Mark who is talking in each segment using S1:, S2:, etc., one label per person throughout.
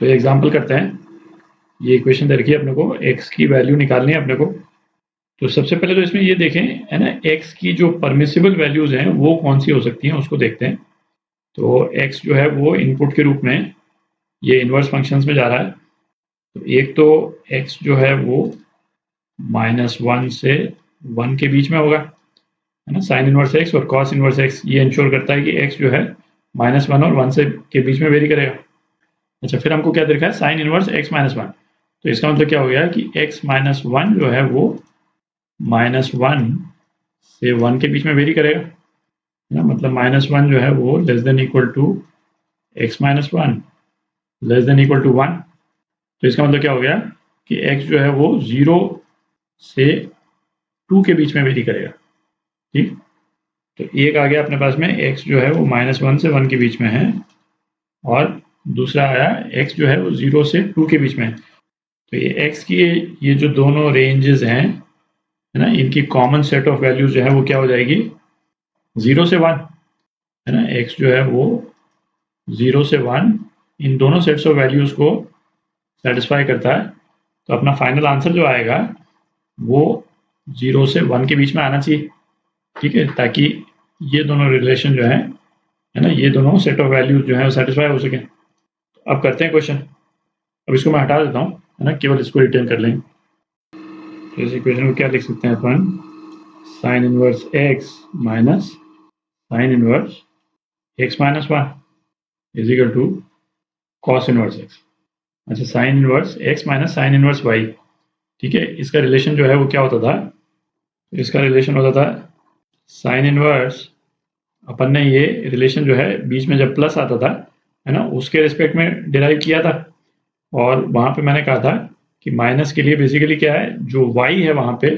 S1: तो एग्जाम्पल करते हैं। ये इक्वेशन दे रखी है अपने को, x की वैल्यू निकालनी है अपने को। तो सबसे पहले तो इसमें ये देखें है ना, x की जो परमिसिबल वैल्यूज हैं वो कौन सी हो सकती हैं उसको देखते हैं। तो x जो है वो इनपुट के रूप में ये इनवर्स फंक्शंस में जा रहा है। तो एक तो x जो है वो -1 से 1 के बीच में होगा, है ना। साइन इनवर्स x और कॉस इनवर्स x ये इंश्योर करता है कि x जो है -1 और 1 से के बीच में वेरी करेगा। अच्छा, फिर हमको क्या देखा है, साइन इनवर्स x -1। तो इसका मतलब क्या हो गया कि x -1 जो है वो -1 से 1 के बीच में वेरी करेगा, है ना। मतलब -1 जो है वो less than equal to x -1 less than equal to 1। तो इसका मतलब क्या हो गया कि x जो है वो 0 से 2 के बीच में वेरी करेगा। ठीक, तो एक आ गया अपने पास में x जो है वो -1 से 1 के बीच में है, और दूसरा आया x जो है वो 0 से 2 के बीच में है। तो ये x की ये जो दोनों रेंजेस हैं, है ना, इनकी कॉमन सेट ऑफ वैल्यूज जो है वो क्या हो जाएगी, 0 से 1, है ना। x जो है वो 0 से 1 इन दोनों सेट्स ऑफ वैल्यूज को सेटिस्फाई करता है। तो अपना फाइनल आंसर जो आएगा वो 0 से 1 के बीच में आना चाहिए। ठीक है, ताकि ये दोनों रिलेशन जो है ना, ये दोनों सेट ऑफ वैल्यूज जो है वो सेटिस्फाई हो सके। तो अब करते हैं क्वेश्चन। अब इसको मैं हटा देता हूँ, है ना, केवल इसको रिटेन कर लेंगे। तो इस इक्वेशन को क्या लिख सकते हैं अपन, sine inverse x minus sine inverse x minus 1 is equal to cos inverse x। अच्छा, sine inverse x minus sine inverse y। ठीक है, इसका रिलेशन जो है वो क्या होता था, इसका रिलेशन होता था साइन इनवर्स, अपन ने ये रिलेशन जो है बीच में जब प्लस आता था, है ना, उसके रिस्पेक्ट में डिराइव किया था। और वहां पे मैंने कहा था कि माइनस के लिए बेसिकली क्या है, जो y है वहां पे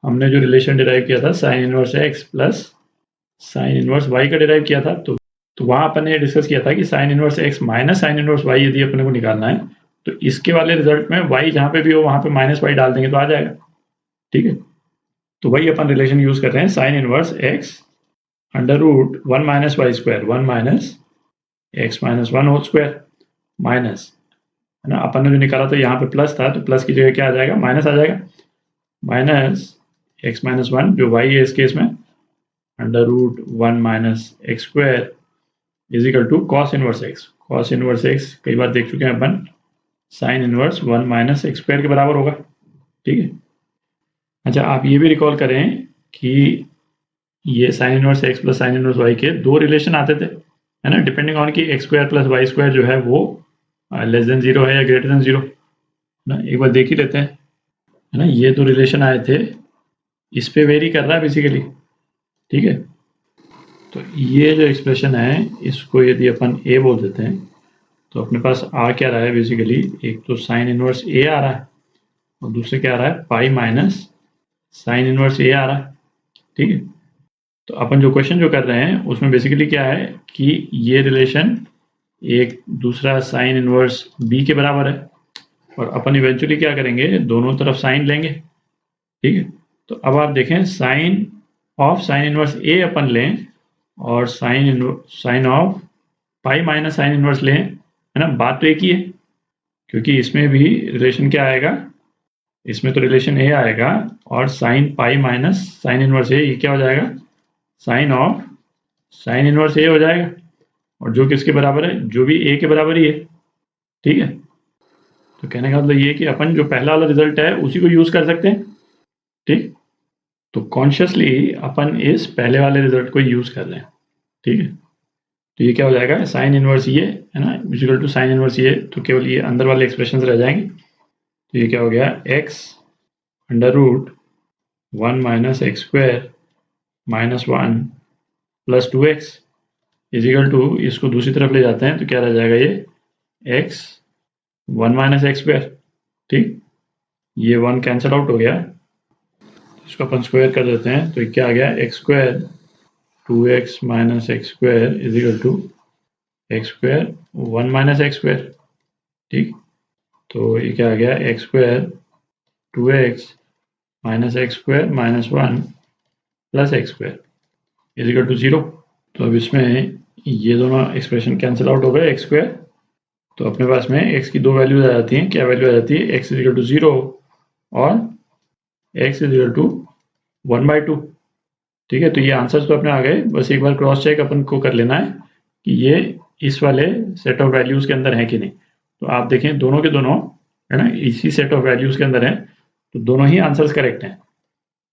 S1: हमने जो रिलेशन डिराइव किया था sign inverse x plus sine inverse y का डिराइव किया था। तो वहां अपन ने डिस्कस किया था कि sign inverse x minus sine inverse y यदि अपने को निकालना है, तो इसके वाले रिजल्ट में y जहां पे भी हो वहां पे -y डाल देंगे तो आ जाएगा। ठीक है, तो वही अपन रिलेशन यूज कर रहे हैं, sine inverse x under root 1 minus y square 1 minus x minus 1 whole square minus, है ना, अपन ने जो निकाला था यहाँ पे प्लस था, तो प्लस की जगह क्या आ जाएगा, माइनस आ जाएगा। माइनस x माइनस 1 जो y है इस केस में under root 1 minus x square is equal to cos inverse x। Cos inverse x कई बार देख चुके हैं अपन, sine inverse 1 minus x square के बराबर होगा। ठीक है। अच्छा, आप ये भी रिकॉल करें कि ये sine inverse x plus sine inverse y के दो रिलेशन आते थे, है ना, डिपेंडिंग ऑन कि x square plus y square जो है वो लेस देन 0 है या ग्रेटर देन 0, ना। एक बार देख ही लेते हैं, है ना। ये दो रिलेशन आए थे, इस पे वेरी कर रहा है बेसिकली। ठीक है, तो ये जो एक्सप्रेशन है इसको यदि अपन a बोल देते हैं, तो अपने पास आ क्या रहा है बेसिकली, एक तो साइन इनवर्स a आ रहा है और दूसरे क्या आ रहा है, पाई माइनस साइन इनवर्स a आ रहा है। ठीक है, तो अपन जो क्वेश्चन जो कर रहे हैं उसमें बेसिकली क्या है कि ये रिलेशन एक दूसरा साइन इनवर्स b के बराबर है, और अपन इवेंचुअली क्या करेंगे, दोनों तरफ साइन लेंगे। ठीक है, तो अब आप देखें sine of sine inverse a अपन लें और sine of pi minus sine inverse लें, है ना, बात तो एक ही है, क्योंकि इसमें भी रिलेशन क्या आएगा, इसमें तो रिलेशन a आएगा, और sine pi minus sine inverse a ये क्या हो जाएगा, sine of sine inverse a हो जाएगा, और जो किसके बराबर है, जो भी a के बराबर ही है। ठीक है, तो कहने का मतलब ये कि अपन जो पहला वाला रिजल्ट है उसी को यूज कर सकते हैं। ठीक, तो कॉन्शियसली अपन इस पहले वाले रिजल्ट को यूज कर रहे हैं। ठीक है, तो ये क्या हो जाएगा, साइन इनवर्स ये, है ना, इक्वल टू साइन इनवर्स ये, तो केवल ये अंदर वाले एक्सप्रेशन रह जाएंगे। तो ये क्या हो गया, x under root 1 minus x square minus 1 plus 2x is equal to, इसको दूसरी तरफ ले जाते हैं तो क्या रह जाएगा, ये x 1 माइनस एक्स स्क्वायर। ठीक, ये 1 कैंसिल आउट हो गया, इसको अपन स्क्वायर कर देते हैं, तो क्या आ गया, x square 2x minus x square is equal to x square 1 minus x square. ठीक, तो ये क्या आ गया, x square 2x minus x square minus 1 plus x square is equal to 0। तो अब इसमें ये दोनों एक्सप्रेशन कैंसिल आउट हो गए, एक्स स्क्वायर तो अपने पास में x की दो वैल्यूज आ जाती हैं। क्या वैल्यू आ जाती है? x इज इक्वल टू 0 और x इज इक्वल टू 1/2। ठीक है, तो ये आंसर्स तो अपने आ गए। बस एक बार क्रॉस चेक अपन को कर लेना है कि ये इस वाले सेट ऑफ वैल्यूज के अंदर है कि नहीं। तो आप देखें दोनों के दोनों है ना इसी सेट ऑफ वैल्यूज के अंदर है, तो दोनों ही आंसर्स करेक्ट हैं।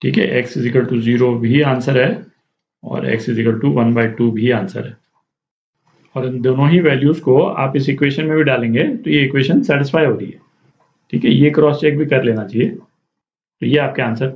S1: ठीक है, x इज इक्वल टू 0 भी आंसर है और x इज इक्वल टू 1/2 भी आंसर है। और इन दोनों ही वैल्यूज को आप इस इक्वेशन में भी डालेंगे तो ये इक्वेशन सेटिस्फाई हो रही है। ठीक है, ये क्रॉस चेक भी कर लेना चाहिए। तो ये आपके आंसर